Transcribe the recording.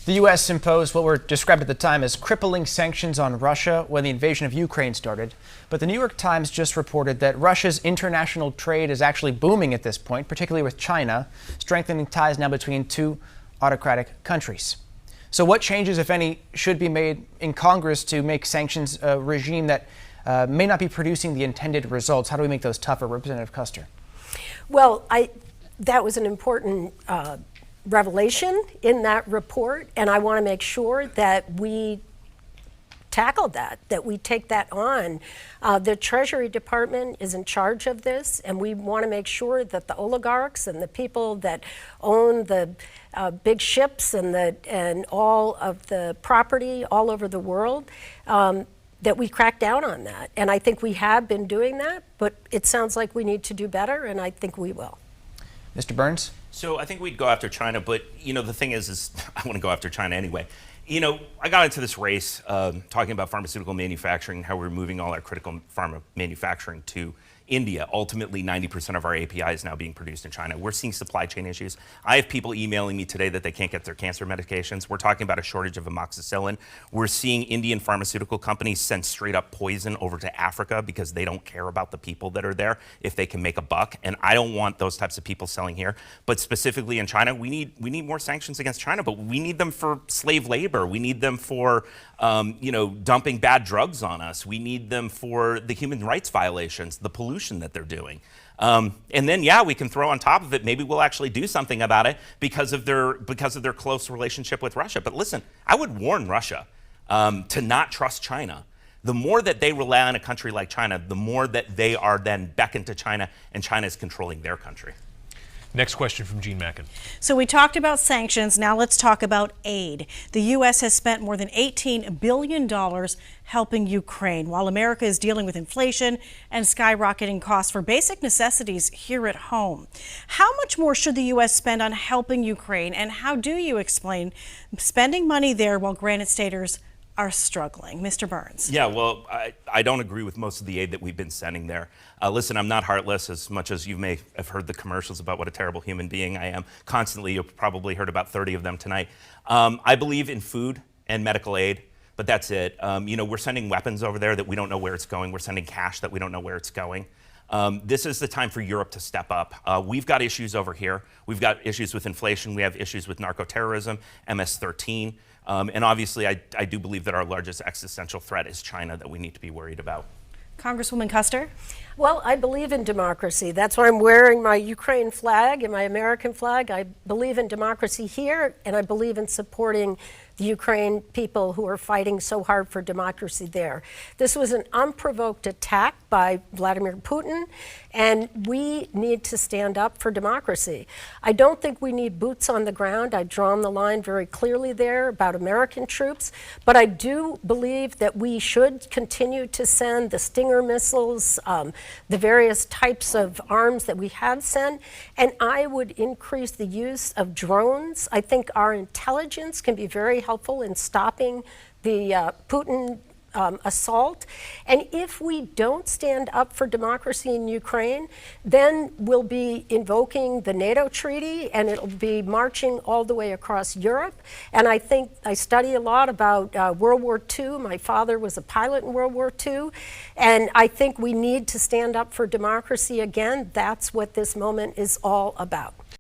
The U.S. imposed what were described at the time as crippling sanctions on Russia when the invasion of Ukraine started. But the New York Times just reported that Russia's international trade is actually booming at this point, particularly with China, strengthening ties now between two autocratic countries. So what changes, if any, should be made in Congress to make sanctions a regime that may not be producing the intended results? How do we make those tougher? Representative Custer. Well, that was an important revelation in that report, and I want to make sure that we tackle that we take that on. The Treasury Department is in charge of this, and we want to make sure that the oligarchs and the people that own the big ships and all of the property all over the world, that we crack down on that. And I think we have been doing that, but it sounds like we need to do better, and I think we will. Mr. Burns? So I think we'd go after China, but the thing is I want to go after China anyway. I got into this race talking about pharmaceutical manufacturing, how we're moving all our critical pharma manufacturing to India. Ultimately, 90% of our API is now being produced in China. We're seeing supply chain issues. I have people emailing me today that they can't get their cancer medications. We're talking about a shortage of amoxicillin. We're seeing Indian pharmaceutical companies send straight up poison over to Africa because they don't care about the people that are there if they can make a buck. And I don't want those types of people selling here. But specifically in China, we need more sanctions against China, but we need them for slave labor. We need them for dumping bad drugs on us. We need them for the human rights violations, the pollution that they're doing. And then, we can throw on top of it, maybe we'll actually do something about it because of their close relationship with Russia. But listen, I would warn Russia to not trust China. The more that they rely on a country like China, the more that they are then beckoned to China, and China is controlling their country. Next question from Gene Mackin. So we talked about sanctions. Now let's talk about aid. The U.S. has spent more than $18 billion helping Ukraine, while America is dealing with inflation and skyrocketing costs for basic necessities here at home. How much more should the U.S. spend on helping Ukraine, and how do you explain spending money there while Granite Staters are struggling? Mr. Burns. Yeah, well, I don't agree with most of the aid that we've been sending there. Listen, I'm not heartless, as much as you may have heard the commercials about what a terrible human being I am. Constantly, you've probably heard about 30 of them tonight. I believe in food and medical aid, but that's it. We're sending weapons over there that we don't know where it's going. We're sending cash that we don't know where it's going. This is the time for Europe to step up. We've got issues over here. We've got issues with inflation. We have issues with narco-terrorism, MS-13. And obviously, I do believe that our largest existential threat is China that we need to be worried about. Congresswoman Custer? Well, I believe in democracy. That's why I'm wearing my Ukraine flag and my American flag. I believe in democracy here, and I believe in supporting the Ukraine people who are fighting so hard for democracy there. This was an unprovoked attack by Vladimir Putin, and we need to stand up for democracy. I don't think we need boots on the ground. I've drawn the line very clearly there about American troops, but I do believe that we should continue to send the Stinger missiles, the various types of arms that we have sent, and I would increase the use of drones. I think our intelligence can be very helpful in stopping the Putin assault. And if we don't stand up for democracy in Ukraine, then we'll be invoking the NATO treaty, and it'll be marching all the way across Europe. And I think I study a lot about World War II. My father was a pilot in World War II. And I think we need to stand up for democracy again. That's what this moment is all about.